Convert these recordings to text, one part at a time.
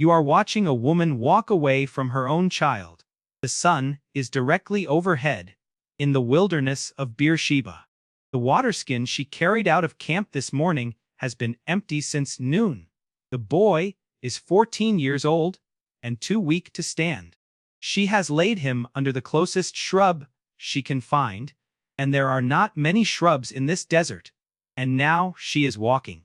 You are watching a woman walk away from her own child. The sun is directly overhead, in the wilderness of Beersheba. The waterskin she carried out of camp this morning has been empty since noon. The boy is 14 years old and too weak to stand. She has laid him under the closest shrub she can find, and there are not many shrubs in this desert. And now she is walking.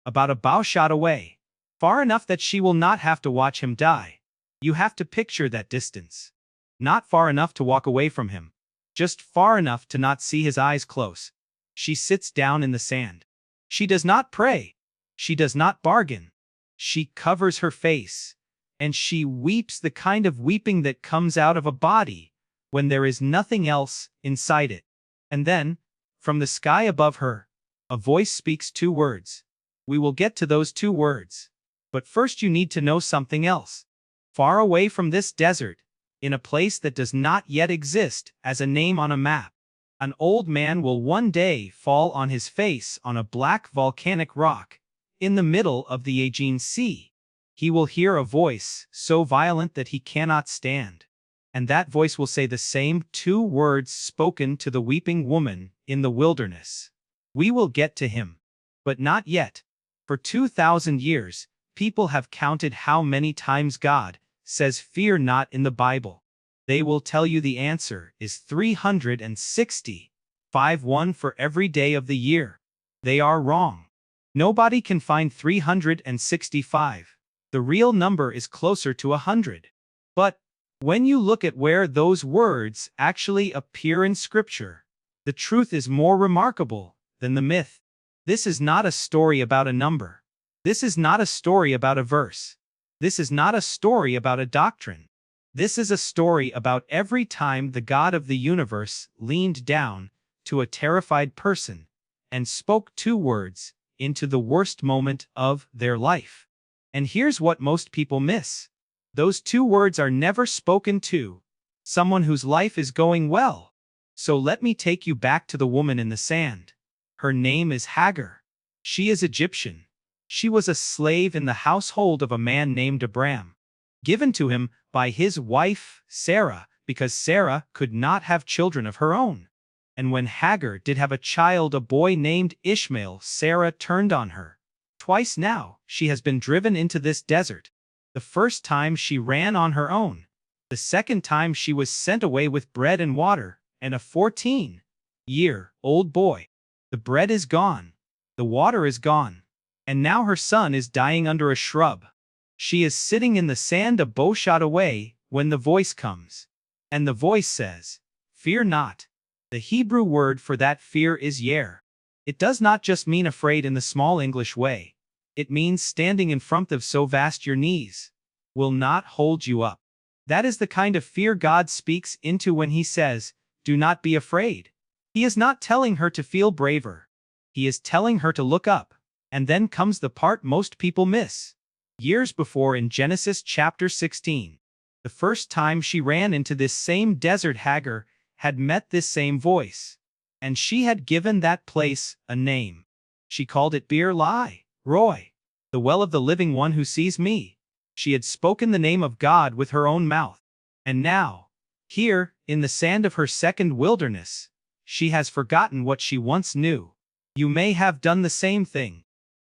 About a bow shot away. Far enough that she will not have to watch him die. You have to picture that distance. Not far enough to walk away from him. Just far enough to not see his eyes close. She sits down in the sand. She does not pray. She does not bargain. She covers her face. And she weeps the kind of weeping that comes out of a body when there is nothing else inside it. And then, from the sky above her, a voice speaks 2 words. We will get to those 2 words. But first you need to know something else. Far away from this desert, in a place that does not yet exist as a name on a map, an old man will one day fall on his face on a black volcanic rock, in the middle of the Aegean Sea. He will hear a voice so violent that he cannot stand. And that voice will say the same 2 words spoken to the weeping woman in the wilderness. We will get to him. But not yet. For 2,000 years, people have counted how many times God says fear not in the Bible. They will tell you the answer is 360, 1 for every day of the year. They are wrong. Nobody can find 365. The real number is closer to 100. But when you look at where those words actually appear in Scripture, the truth is more remarkable than the myth. This is not a story about a number. This is not a story about a verse. This is not a story about a doctrine. This is a story about every time the God of the universe leaned down to a terrified person and spoke 2 words into the worst moment of their life. And here's what most people miss. Those 2 words are never spoken to someone whose life is going well. So let me take you back to the woman in the sand. Her name is Hagar. She is Egyptian. She was a slave in the household of a man named Abram, given to him by his wife Sarah, because Sarah could not have children of her own. And when Hagar did have a child, a boy named Ishmael, Sarah turned on her. Twice now she has been driven into this desert. The first time she ran on her own. The second time she was sent away with bread and water and a 14-year-old boy. The bread is gone. The water is gone. And now her son is dying under a shrub. She is sitting in the sand a bow shot away when the voice comes. And the voice says, "Fear not." The Hebrew word for that fear is yer. It does not just mean afraid in the small English way. It means standing in front of so vast your knees will not hold you up. That is the kind of fear God speaks into when he says, "Do not be afraid." He is not telling her to feel braver. He is telling her to look up. And then comes the part most people miss. Years before, in Genesis chapter 16, the first time she ran into this same desert, Hagar had met this same voice. And she had given that place a name. She called it Beer-lahai-roi, the well of the living one who sees me. She had spoken the name of God with her own mouth. And now, here, in the sand of her second wilderness, she has forgotten what she once knew. You may have done the same thing.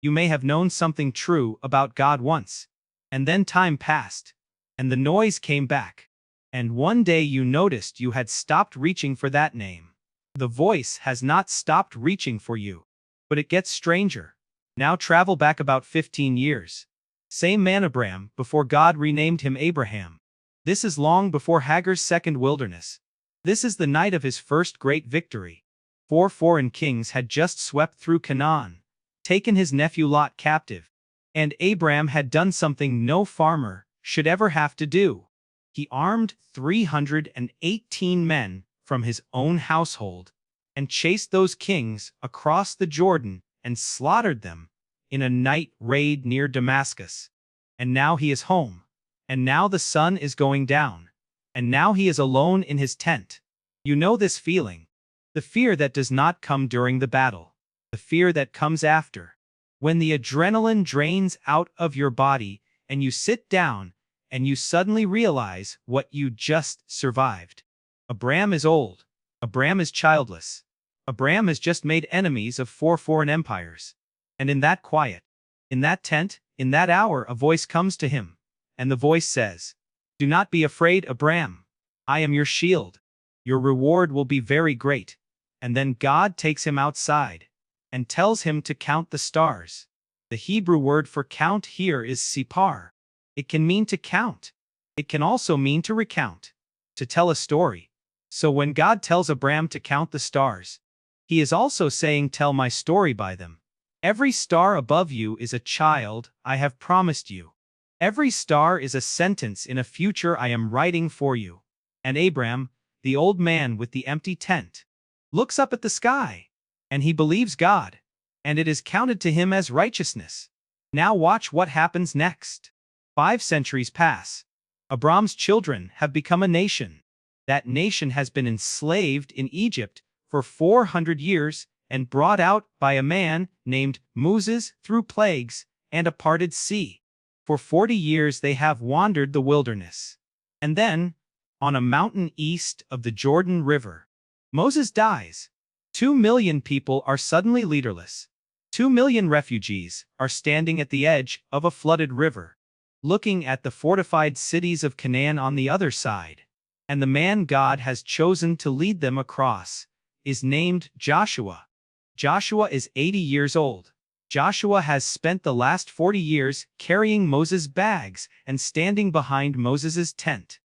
You may have known something true about God once. And then time passed. And the noise came back. And one day you noticed you had stopped reaching for that name. The voice has not stopped reaching for you. But it gets stranger. Now travel back about 15 years. Same man Abram before God renamed him Abraham. This is long before Hagar's second wilderness. This is the night of his first great victory. 4 foreign kings had just swept through Canaan, taken his nephew Lot captive. And Abram had done something no farmer should ever have to do. He armed 318 men from his own household and chased those kings across the Jordan and slaughtered them in a night raid near Damascus. And now he is home. And now the sun is going down. And now he is alone in his tent. You know this feeling. The fear that does not come during the battle. The fear that comes after. When the adrenaline drains out of your body and you sit down, and you suddenly realize what you just survived. Abram is old. Abram is childless. Abram has just made enemies of 4 foreign empires. And in that quiet, in that tent, in that hour, a voice comes to him. And the voice says, "Do not be afraid, Abram. I am your shield. Your reward will be very great." And then God takes him outside and tells him to count the stars. The Hebrew word for count here is sipar. It can mean to count. It can also mean to recount, to tell a story. So when God tells Abram to count the stars, he is also saying, "Tell my story by them. Every star above you is a child I have promised you. Every star is a sentence in a future I am writing for you." And Abram, the old man with the empty tent, looks up at the sky, and he believes God, and it is counted to him as righteousness. Now watch what happens next. 5 centuries pass. Abram's children have become a nation. That nation has been enslaved in Egypt for 400 years and brought out by a man named Moses through plagues and a parted sea. For 40 years they have wandered the wilderness. And then, on a mountain east of the Jordan River, Moses dies. 2 million people are suddenly leaderless. 2 million refugees are standing at the edge of a flooded river, looking at the fortified cities of Canaan on the other side. And the man God has chosen to lead them across is named Joshua. Joshua is 80 years old. Joshua has spent the last 40 years carrying Moses' bags and standing behind Moses' tent.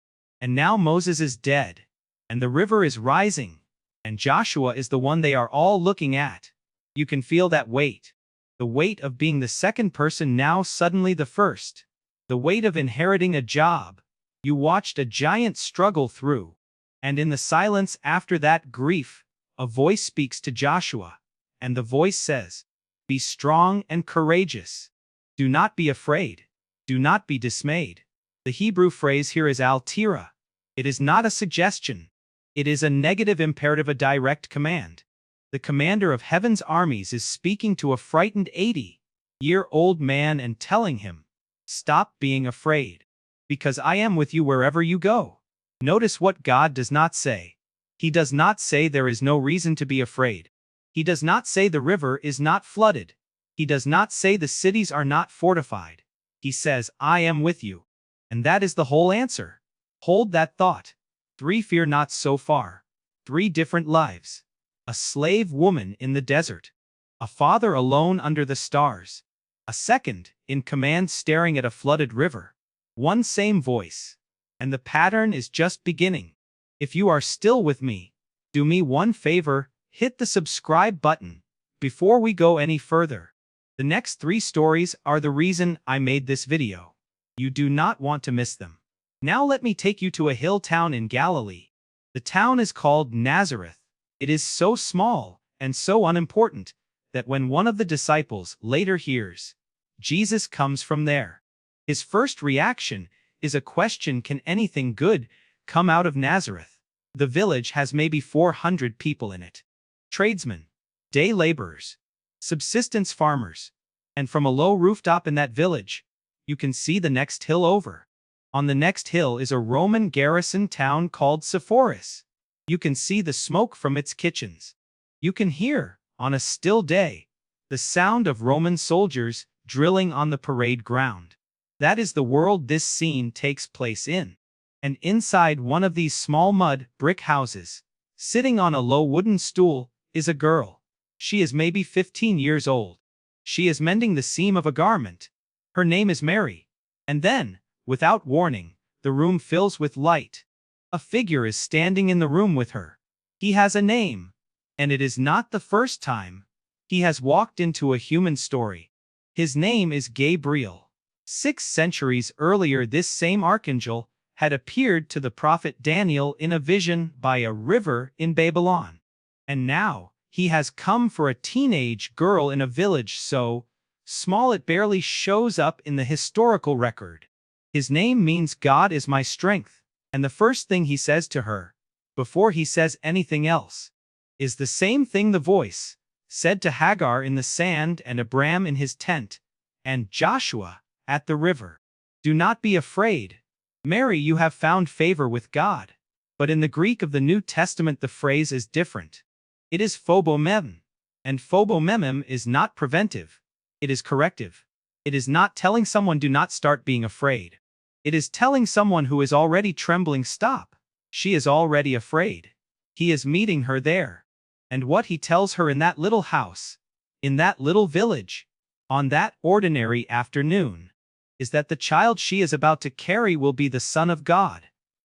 And now Moses is dead, and the river is rising, and Joshua is the one they are all looking at. You can feel that weight. The weight of being the second person, now suddenly the first. The weight of inheriting a job you watched a giant struggle through. And in the silence after that grief, a voice speaks to Joshua, and the voice says, "Be strong and courageous. Do not be afraid. Do not be dismayed." The Hebrew phrase here is al-tira. It is not a suggestion. It is a negative imperative, a direct command. The commander of heaven's armies is speaking to a frightened 80-year-old man and telling him, "Stop being afraid, because I am with you wherever you go." Notice what God does not say. He does not say there is no reason to be afraid. He does not say the river is not flooded. He does not say the cities are not fortified. He says, "I am with you." And that is the whole answer. Hold that thought. 3 fear not so far. 3 different lives. A slave woman in the desert. A father alone under the stars. A second in command staring at a flooded river. One same voice. And the pattern is just beginning. If you are still with me, do me one favor, hit the subscribe button before we go any further. The next 3 stories are the reason I made this video. You do not want to miss them. Now let me take you to a hill town in Galilee. The town is called Nazareth. It is so small and so unimportant that when one of the disciples later hears Jesus comes from there, his first reaction is a question: can anything good come out of Nazareth? The village has maybe 400 people in it. Tradesmen, day laborers, subsistence farmers. And from a low rooftop in that village, you can see the next hill over. On the next hill is a Roman garrison town called Sepphoris. You can see the smoke from its kitchens. You can hear, on a still day, the sound of Roman soldiers drilling on the parade ground. That is the world this scene takes place in. And inside one of these small mud brick houses, sitting on a low wooden stool, is a girl. She is maybe 15 years old. She is mending the seam of a garment. Her name is Mary. And then, without warning, the room fills with light. A figure is standing in the room with her. He has a name, and it is not the first time he has walked into a human story. His name is Gabriel. 6 centuries earlier, this same archangel had appeared to the prophet Daniel in a vision by a river in Babylon. And now, he has come for a teenage girl in a village so small it barely shows up in the historical record. His name means "God is my strength," and the first thing he says to her, before he says anything else, is the same thing the voice said to Hagar in the sand and Abram in his tent, and Joshua at the river. Do not be afraid. Mary, you have found favor with God. But in the Greek of the New Testament the phrase is different. It is phobomem. And phobomem is not preventive. It is corrective. It is not telling someone do not start being afraid. It is telling someone who is already trembling stop. She is already afraid. He is meeting her there. And what he tells her in that little house, in that little village, on that ordinary afternoon, is that the child she is about to carry will be the Son of God.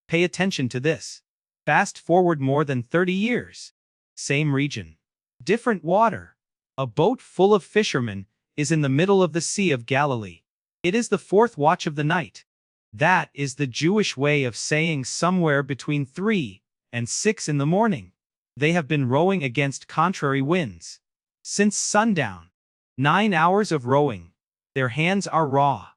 Pay attention to this. Fast forward more than 30 years. Same region. Different water. A boat full of fishermen is in the middle of the Sea of Galilee. It is the fourth watch of the night. That is the Jewish way of saying somewhere between 3 and 6 in the morning. They have been rowing against contrary winds since sundown. 9 hours of rowing. Their hands are raw.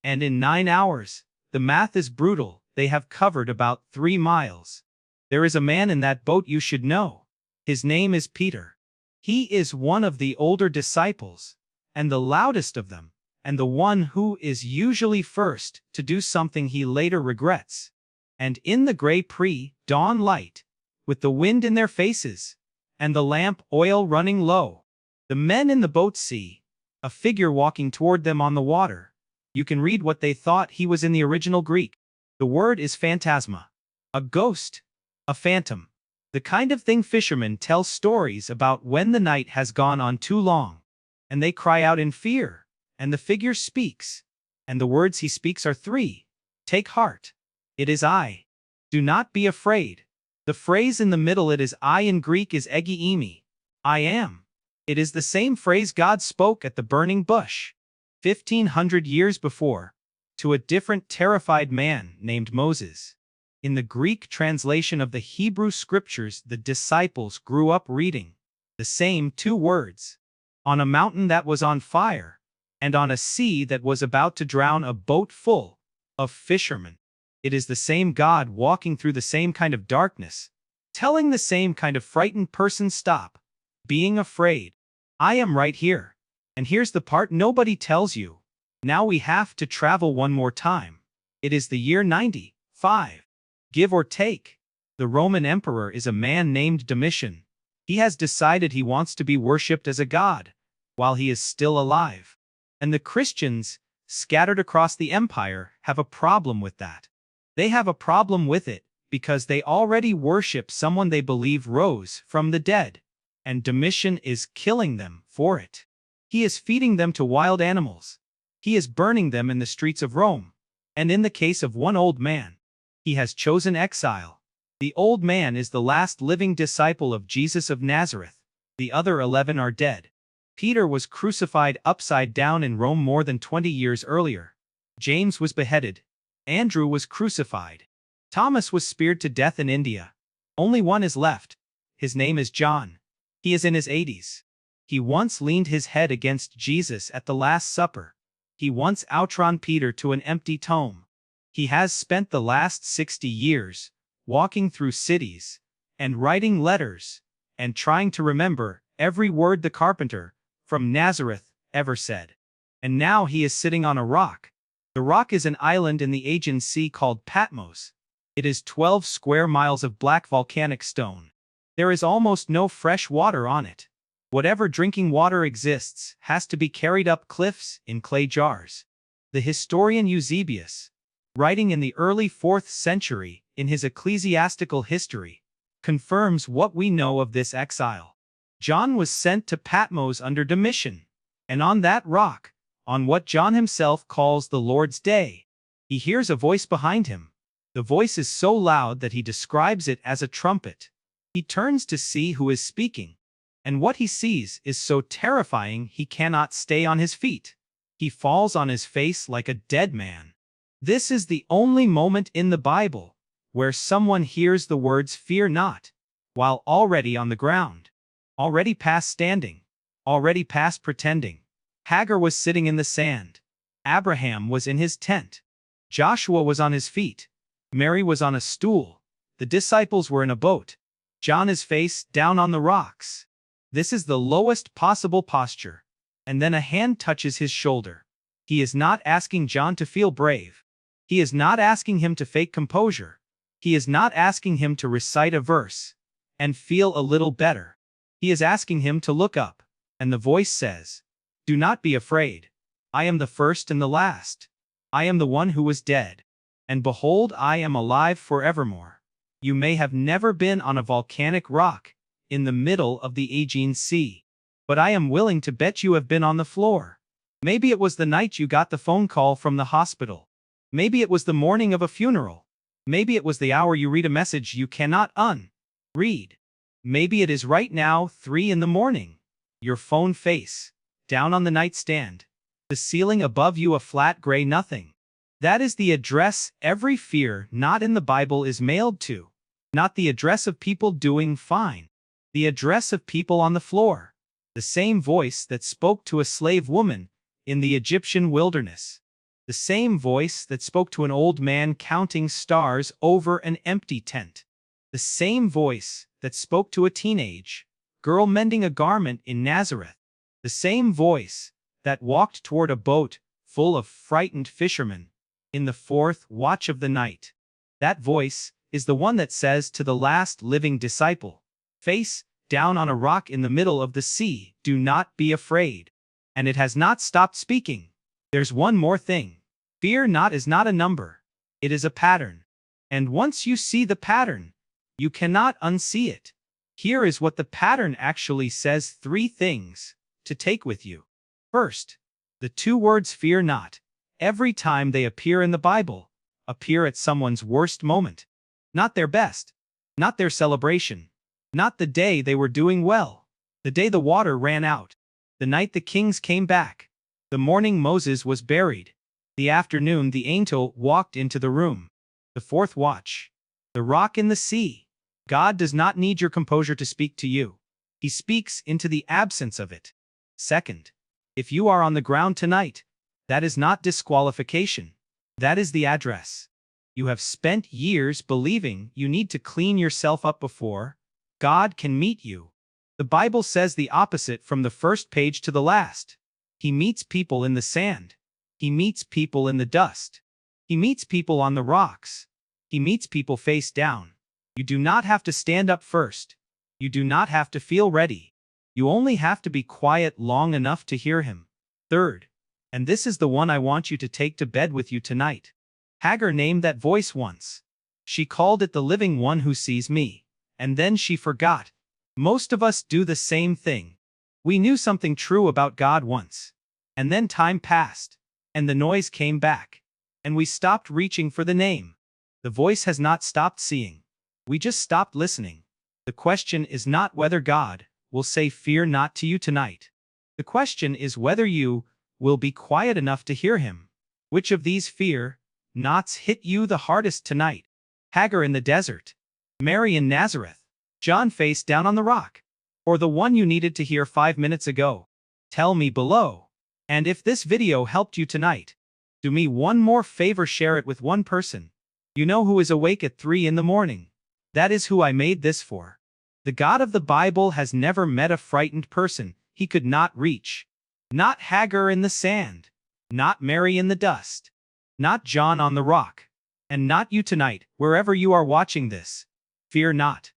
And in 9 hours, the math is brutal, they have covered about 3 miles. There is a man in that boat you should know. His name is Peter. He is one of the older disciples, and the loudest of them, and the one who is usually first to do something he later regrets. And in the gray pre-dawn light, with the wind in their faces, and the lamp oil running low, the men in the boat see a figure walking toward them on the water. You can read what they thought he was in the original Greek. The word is phantasma. A ghost. A phantom. The kind of thing fishermen tell stories about when the night has gone on too long, and they cry out in fear, and the figure speaks, and the words he speaks are 3. Take heart. It is I. Do not be afraid. The phrase in the middle it is I in Greek is egeimi. I am. It is the same phrase God spoke at the burning bush 1,500 years before to a different terrified man named Moses. In the Greek translation of the Hebrew scriptures the disciples grew up reading the same 2 words. On a mountain that was on fire, and on a sea that was about to drown a boat full of fishermen. It is the same God walking through the same kind of darkness, telling the same kind of frightened person stop being afraid. I am right here. And here's the part nobody tells you. Now we have to travel one more time. It is the year 95. Give or take. The Roman emperor is a man named Domitian. He has decided he wants to be worshipped as a god while he is still alive. And the Christians, scattered across the empire, have a problem with that. They have a problem with it because they already worship someone they believe rose from the dead. And Domitian is killing them for it. He is feeding them to wild animals. He is burning them in the streets of Rome. And in the case of one old man, he has chosen exile. The old man is the last living disciple of Jesus of Nazareth. The other 11 are dead. Peter was crucified upside down in Rome more than 20 years earlier. James was beheaded. Andrew was crucified. Thomas was speared to death in India. Only one is left. His name is John. He is in his 80s. He once leaned his head against Jesus at the Last Supper. He once outrun Peter to an empty tomb. He has spent the last 60 years walking through cities and writing letters and trying to remember every word the carpenter from Nazareth ever said. And now he is sitting on a rock. The rock is an island in the Aegean Sea called Patmos. It is 12 square miles of black volcanic stone. There is almost no fresh water on it. Whatever drinking water exists has to be carried up cliffs in clay jars. The historian Eusebius, writing in the early 4th century in his ecclesiastical history, confirms what we know of this exile. John was sent to Patmos under Domitian, and on that rock, on what John himself calls the Lord's Day, he hears a voice behind him. The voice is so loud that he describes it as a trumpet. He turns to see who is speaking, and what he sees is so terrifying he cannot stay on his feet. He falls on his face like a dead man. This is the only moment in the Bible where someone hears the words "fear not," while already on the ground, already past standing, already past pretending. Hagar was sitting in the sand. Abraham was in his tent. Joshua was on his feet. Mary was on a stool. The disciples were in a boat. John is face down on the rocks. This is the lowest possible posture. And then a hand touches his shoulder. He is not asking John to feel brave. He is not asking him to fake composure. He is not asking him to recite a verse and feel a little better. He is asking him to look up, and the voice says, "Do not be afraid. I am the first and the last. I am the one who was dead. And behold, I am alive forevermore. You may have never been on a volcanic rock in the middle of the Aegean Sea, but I am willing to bet you have been on the floor. Maybe it was the night you got the phone call from the hospital. Maybe it was the morning of a funeral. Maybe it was the hour you read a message you cannot read. Maybe it is right now, 3 in the morning. Your phone face down on the nightstand. The ceiling above you a flat gray nothing. That is the address every fear not in the Bible is mailed to. Not the address of people doing fine. The address of people on the floor. The same voice that spoke to a slave woman in the Egyptian wilderness. The same voice that spoke to an old man counting stars over an empty tent. The same voice that spoke to a teenage girl mending a garment in Nazareth. The same voice that walked toward a boat full of frightened fishermen in the 4th watch of the night. That voice is the one that says to the last living disciple, face down on a rock in the middle of the sea, "Do not be afraid." And it has not stopped speaking. There's one more thing. Fear not is not a number. It is a pattern. And once you see the pattern, you cannot unsee it. Here is what the pattern actually says: 3 things to take with you. First, the 2 words fear not, every time they appear in the Bible, appear at someone's worst moment. Not their best. Not their celebration. Not the day they were doing well. The day the water ran out. The night the kings came back. The morning Moses was buried. The afternoon the angel walked into the room. The 4th watch. The rock in the sea. God does not need your composure to speak to you. He speaks into the absence of it. Second, if you are on the ground tonight, that is not disqualification. That is the address. You have spent years believing you need to clean yourself up before God can meet you. The Bible says the opposite from the first page to the last. He meets people in the sand. He meets people in the dust. He meets people on the rocks. He meets people face down. You do not have to stand up first. You do not have to feel ready. You only have to be quiet long enough to hear him. Third, and this is the one I want you to take to bed with you tonight. Hagar named that voice once. She called it the living one who sees me. And then she forgot. Most of us do the same thing. We knew something true about God once. And then time passed. And the noise came back. And we stopped reaching for the name. The voice has not stopped seeing. We just stopped listening. The question is not whether God will say fear not to you tonight. The question is whether you will be quiet enough to hear him. Which of these fear nots hit you the hardest tonight? Hagar in the desert, Mary in Nazareth, John face down on the rock, or the one you needed to hear 5 minutes ago? Tell me below. And if this video helped you tonight, do me one more favor, share it with one person you know who is awake at 3 in the morning. That is who I made this for. The God of the Bible has never met a frightened person he could not reach. Not Hagar in the sand. Not Mary in the dust. Not John on the rock. And not you tonight, wherever you are watching this. Fear not.